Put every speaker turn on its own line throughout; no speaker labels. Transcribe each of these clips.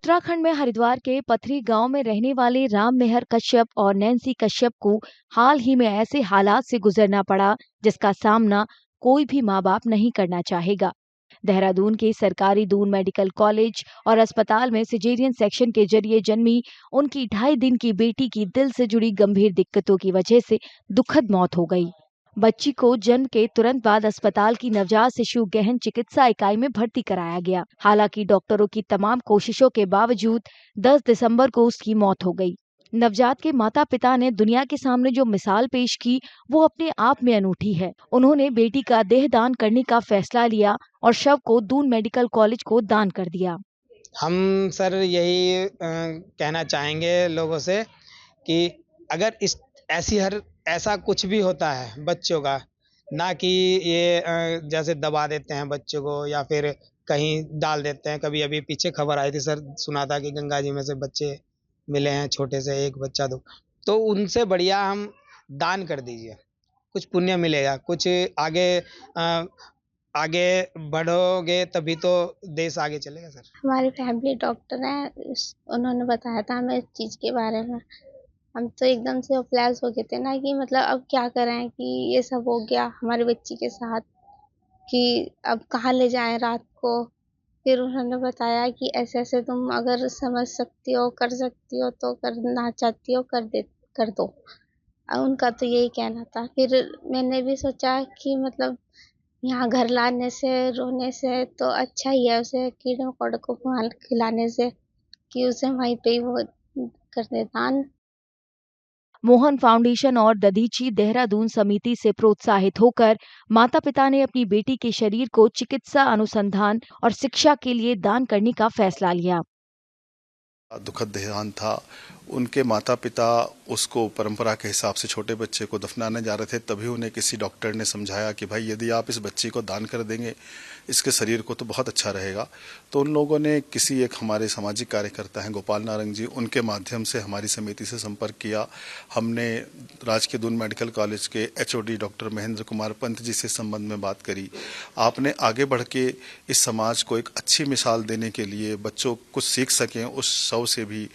उत्तराखंड में हरिद्वार के पथरी गांव में रहने वाले राम मेहर कश्यप और नैन्सी कश्यप को हाल ही में ऐसे हालात से गुजरना पड़ा जिसका सामना कोई भी माँ बाप नहीं करना चाहेगा। देहरादून के सरकारी दून मेडिकल कॉलेज और अस्पताल में सिजेरियन सेक्शन के जरिए जन्मी उनकी 2.5 दिन की बेटी की दिल से जुड़ी गंभीर दिक्कतों की वजह से दुखद मौत हो गई। बच्ची को जन्म के तुरंत बाद अस्पताल की नवजात शिशु गहन चिकित्सा इकाई में भर्ती कराया गया। हालांकि डॉक्टरों की तमाम कोशिशों के बावजूद 10 दिसंबर को उसकी मौत हो गई। नवजात के माता पिता ने दुनिया के सामने जो मिसाल पेश की वो अपने आप में अनूठी है। उन्होंने बेटी का देह दान करने का फैसला लिया और शव को दून मेडिकल कॉलेज को दान कर दिया।
हम सर यही कहना चाहेंगे लोगों से कि अगर ऐसा कुछ भी होता है बच्चों का, ना कि ये जैसे दबा देते हैं बच्चों को या फिर कहीं डाल देते हैं। कभी अभी पीछे खबर आई थी सर, सुना था कि गंगा जी में से बच्चे मिले हैं, छोटे से एक बच्चा तो उनसे बढ़िया हम दान कर दीजिए, कुछ पुण्य मिलेगा, कुछ आगे बढ़ोगे तभी तो देश आगे चलेगा सर।
हमारी फैमिली डॉक्टर है, उन्होंने बताया था हमें इस चीज़ के बारे में। हम तो एकदम से अप्लाइज हो गए थे ना कि मतलब अब क्या करें कि ये सब हो गया हमारी बच्ची के साथ, कि अब कहाँ ले जाएं रात को। फिर उन्होंने बताया कि ऐसे ऐसे तुम अगर समझ सकती हो, कर सकती हो तो करना चाहती हो कर दो। उनका तो यही कहना था। फिर मैंने भी सोचा कि मतलब यहाँ घर लाने से, रोने से तो अच्छा ही है उसे कीड़े मकोड़े को खिलाने से, कि उसे वहीं पे ही वो कर दे दान।
मोहन फाउंडेशन और दधीची देहरादून समिति से प्रोत्साहित होकर माता पिता ने अपनी बेटी के शरीर को चिकित्सा अनुसंधान और शिक्षा के लिए दान करने का फैसला लिया।
दुखद देहांत था। उनके माता पिता उसको परंपरा के हिसाब से छोटे बच्चे को दफनाने जा रहे थे, तभी उन्हें किसी डॉक्टर ने समझाया कि भाई यदि आप इस बच्ची को दान कर देंगे इसके शरीर को तो बहुत अच्छा रहेगा। तो उन लोगों ने किसी एक हमारे सामाजिक कार्यकर्ता हैं गोपाल नारंग जी, उनके माध्यम से हमारी समिति से संपर्क किया। हमने राजकीय दून मेडिकल कॉलेज के HOD डॉक्टर महेंद्र कुमार पंत जी से संबंध में बात करी। आपने आगे बढ़ के इस समाज को एक अच्छी मिसाल देने के लिए बच्चों कुछ सीख सकें उस शव से भी,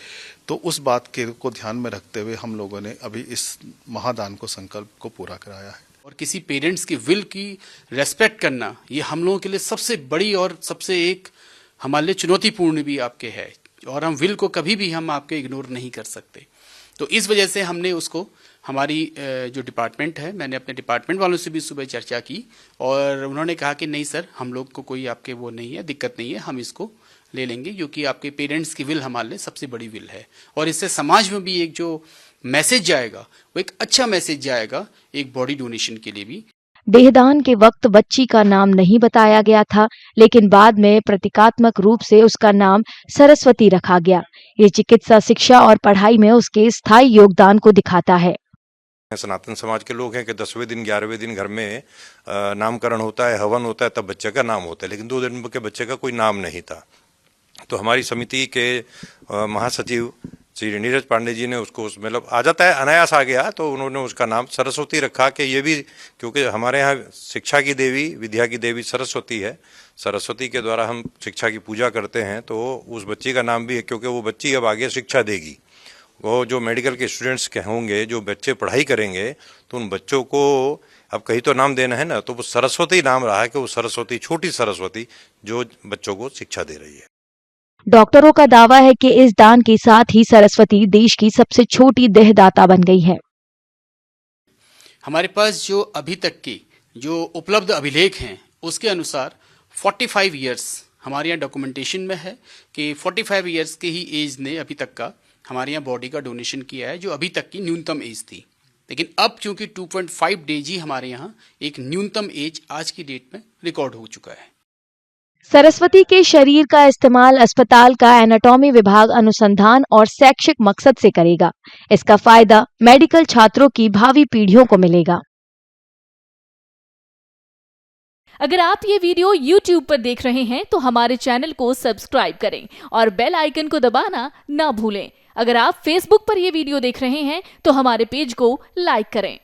तो उस बात को ध्यान में रखते हुए हम लोगों ने अभी इस महादान को संकल्प को पूरा कराया है।
और किसी पेरेंट्स की विल की रेस्पेक्ट करना ये हम लोगों के लिए सबसे बड़ी और सबसे एक हमारे लिए चुनौतीपूर्ण भी आपके है, और हम विल को कभी भी हम आपके इग्नोर नहीं कर सकते। तो इस वजह से हमने उसको हमारी जो डिपार्टमेंट है, मैंने अपने डिपार्टमेंट वालों से भी सुबह चर्चा की और उन्होंने कहा कि नहीं सर, हम लोग को कोई आपके वो नहीं है, दिक्कत नहीं है, हम इसको ले लेंगे, क्योंकि आपके पेरेंट्स की विल हमारे लिए सबसे बड़ी विल है। और इससे समाज में भी एक जो मैसेज जाएगा वो एक अच्छा मैसेज जाएगा एक बॉडी डोनेशन के लिए भी।
देहदान के वक्त बच्ची का नाम नहीं बताया गया था, लेकिन बाद में प्रतीकात्मक रूप से उसका नाम सरस्वती रखा गया। ये चिकित्सा शिक्षा और पढ़ाई में उसके स्थायी योगदान को दिखाता है।
सनातन समाज के लोग हैं कि 10वें दिन 11वें दिन घर में नामकरण होता है, हवन होता है, तब बच्चे का नाम होता है, लेकिन 2 दिन के बच्चे का कोई नाम नहीं था। तो हमारी समिति के महासचिव श्री नीरज पांडे जी ने उसको मतलब आ जाता है, अनायास आ गया, तो उन्होंने उसका नाम सरस्वती रखा कि ये भी, क्योंकि हमारे यहाँ शिक्षा की देवी, विद्या की देवी सरस्वती है, सरस्वती के द्वारा हम शिक्षा की पूजा करते हैं, तो उस बच्ची का नाम भी है, क्योंकि वो बच्ची अब आगे शिक्षा देगी। वो जो मेडिकल के स्टूडेंट्स के होंगे, जो बच्चे पढ़ाई करेंगे, तो उन बच्चों को अब कहीं तो नाम देना है ना, तो वो सरस्वती नाम रहा है कि वो सरस्वती, छोटी सरस्वती जो बच्चों को शिक्षा दे रही है।
डॉक्टरों का दावा है कि इस दान के साथ ही सरस्वती देश की सबसे छोटी देहदाता बन गई है।
हमारे पास जो अभी तक की जो उपलब्ध अभिलेख हैं उसके अनुसार 45 इयर्स हमारे यहाँ डॉक्यूमेंटेशन में है कि 45 इयर्स के ही एज ने अभी तक का हमारे यहाँ बॉडी का डोनेशन किया है, जो अभी तक की न्यूनतम एज थी। लेकिन अब चूंकि 2.5 डेज ही हमारे यहाँ एक न्यूनतम एज आज की डेट में रिकॉर्ड हो चुका है।
सरस्वती के शरीर का इस्तेमाल अस्पताल का एनाटॉमी विभाग अनुसंधान और शैक्षिक मकसद से करेगा। इसका फायदा मेडिकल छात्रों की भावी पीढ़ियों को मिलेगा।
अगर आप ये वीडियो YouTube पर देख रहे हैं तो हमारे चैनल को सब्सक्राइब करें और बेल आइकन को दबाना ना भूलें। अगर आप Facebook पर ये वीडियो देख रहे हैं तो हमारे पेज को लाइक करें।